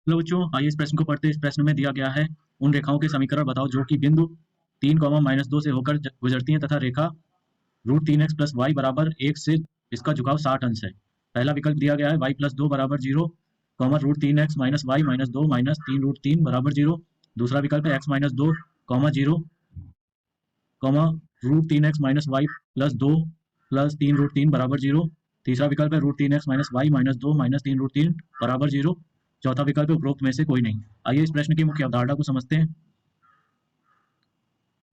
Hello बच्चों, आइए इस प्रश्न को पढ़ते हैं। इस प्रश्न में दिया गया है उन रेखाओं के समीकरण बताओ जो कि बिंदु 3, -2 से होकर गुजरती हैं तथा रेखा √3x + y बराबर 1 से इसका झुकाव 60 अंश है। पहला विकल्प दिया गया है y + 2 बराबर 0, √3x - y - 2 - 3√3 बराबर 0। दूसरा विकल्प है x - 2, 0, √3x - y + 2 + 3√3 बराबर 0। तीसरा विकल्प है √3x - y - 2 - 3√3 बराबर 0। चौथा विकल्प है उपरोक्त में से कोई नहीं। आइए इस प्रश्न की मुख्य अवधारणा को समझते हैं।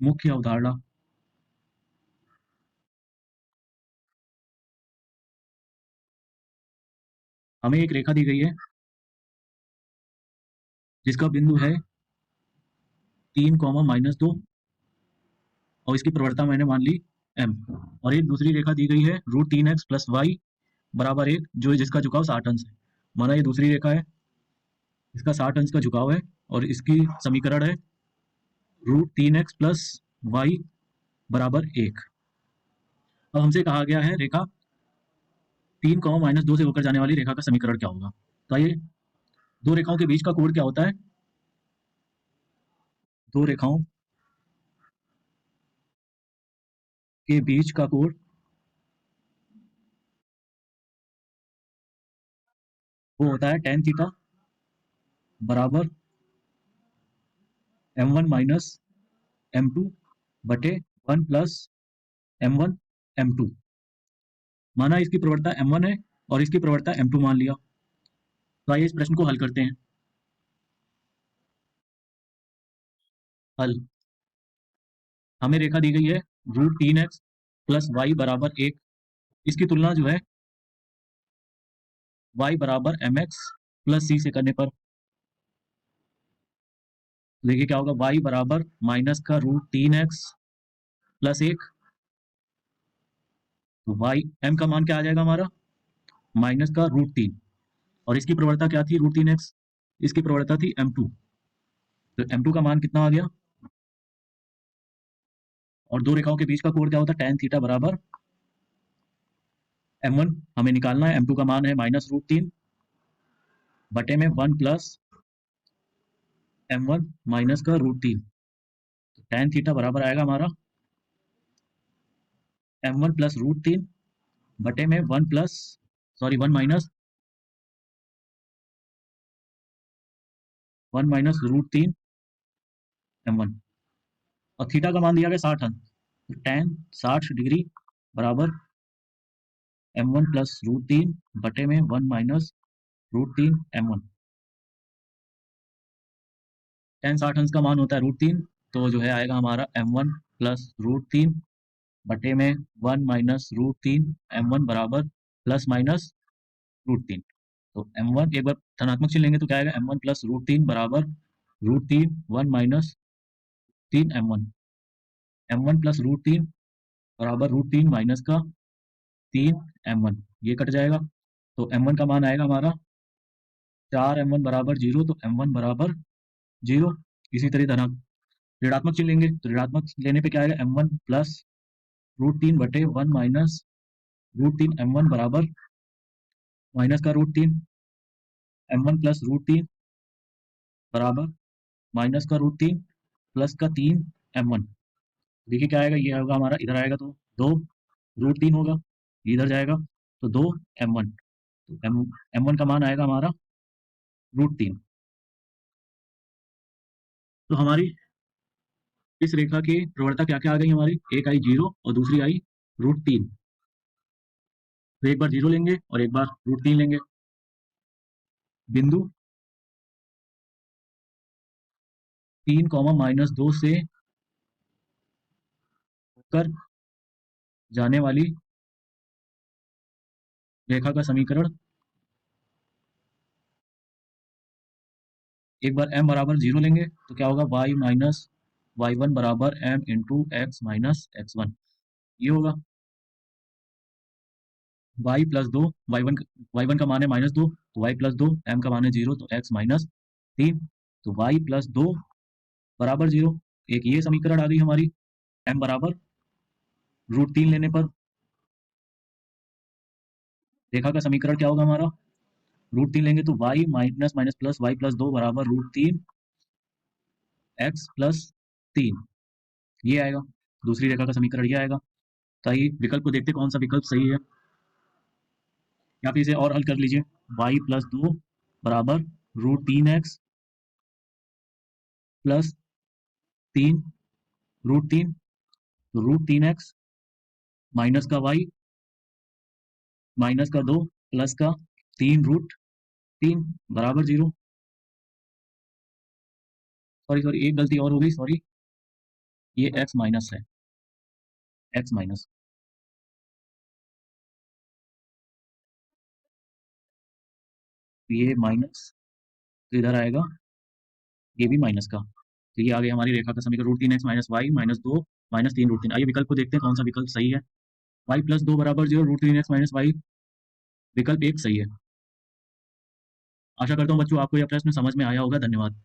मुख्य अवधारणा, हमें एक रेखा दी गई है जिसका बिंदु है 3, -2 और इसकी प्रवणता मैंने मान ली m। और एक दूसरी रेखा दी गई है √3x + y बराबर 1, जो जिसका झुकाव 60 अंश है। माना ये दूसरी रेखा है, इसका 60 अंश का झुकाव है और इसकी समीकरण है √3x + y बराबर 1। अब हमसे कहा गया है रेखा 3, -2 से होकर जाने वाली रेखा का समीकरण क्या होगा। तो आइए, दो रेखाओं के बीच का कोण क्या होता है। दो रेखाओं के बीच का कोण वो होता है tan थीटा बराबर m1 - m2 बटे 1 + m1 m2। माना इसकी प्रवणता m1 है और इसकी प्रवणता m2 मान लिया। तो आइए इस प्रश्न को हल करते हैं। हल, हमें रेखा दी गई है √3x + y बराबर 1। इसकी तुलना जो है y बराबर mx + c से करने पर देखिए क्या होगा। y बराबर माइनस का √3x + 1, तो y m का मान क्या आ जाएगा हमारा, माइनस का √3। और इसकी प्रवणता क्या थी √3x, इसकी प्रवणता थी m2, तो m2 का मान कितना आ गया। और दो रेखाओं के बीच का कोण क्या होता है, tan थीटा बराबर m1 हमें निकालना है। m2 का मान है -√3 बटे में 1 + m1 माइनस का √3। तो tan थीटा बराबर आएगा हमारा m1 + √3 बटे में 1 प्लस, सॉरी 1 माइनस √3 m1। और थीटा का मान दिया गया 60 अंश, तो tan 60 डिग्री बराबर m1 + √3 बटे में 1 माइनस √3 m1। tan 60 अंश का मान होता है √3, तो जो है आएगा हमारा m1 + √3 बटे में 1 माइनस √3 m1 बराबर ±√3। तो m1 एक बार धनात्मक चिन्ह लेंगे तो क्या आएगा, m1 + √3 बराबर √3 1 माइनस 3 m1। m1 + √3 बराबर √3 माइनस का 3 m1, ये कट जाएगा। तो m1 का मान आएगा हमारा 4 m1 बराबर 0, तो m1 बराबर 0। इसी तरह ऋणात्मक चिन्ह लेंगे तो ऋणात्मक लेने पे क्या आएगा, m1 + √3 बटे 1 माइनस √3 m1 बराबर माइनस का √3 m1 + √3 बराबर माइनस का √3 प्लस का 3 m1। देखिए क्या आएगा, ये होगा हमारा, इधर आएगा तो 2 √3 होगा, इधर जाएगा तो 2 m1। तो m1 का मान आएगा हमारा √3। तो हमारी इस रेखा की प्रवणता क्या क्या आ गई हमारी, एक आई 0 और दूसरी आई √3। तो एक बार 0 लेंगे और एक बार √3 लेंगे। बिंदु 3, -2 से होकर जाने वाली रेखा का समीकरण, एक बार m बराबर 0 लेंगे तो क्या होगा, y माइनस y1 बराबर m into x minus x1, ये होगा। y + 2, y1 का मान है -2, तो y + 2, m का मान है 0, तो x माइनस 3, तो y + 2 बराबर 0। एक ये समीकरण आ गई हमारी। m बराबर √3 लेने पर रेखा का समीकरण क्या होगा हमारा, रूट 3 लेंगे तो y minus minus plus y plus 2 बराबर रूट 3 x प्लस 3, ये आएगा। दूसरी रेखा का समीकरण ये आएगा। तो आइए विकल्प को देखते कौन सा विकल्प सही है। यहाँ पे इसे और हल कर लीजिए। y प्लस 2 बराबर रूट 3x प्लस 3 रूट 3, तो रूट 3x माइनस का y माइनस का 2 प्लस का 3 रूट 3 बराबर 0। सॉरी सॉरी, एक गलती और हो गई, सॉरी, ये x माइनस है, x माइनस, ये माइनस, तो इधर आएगा ये भी माइनस का। तो ये आ गया हमारी रेखा का समीकरण root 3x minus y minus 2 minus 3 root 3। आइए विकल्प को देखते हैं कौन सा विकल्प सही है। y प्लस 2 बराबर 0, रूट 3x माइनस वाई, विकल्प एक सही है। आशा करता हूँ बच्चों आपको यह प्रश्न समझ में आया होगा। धन्यवाद।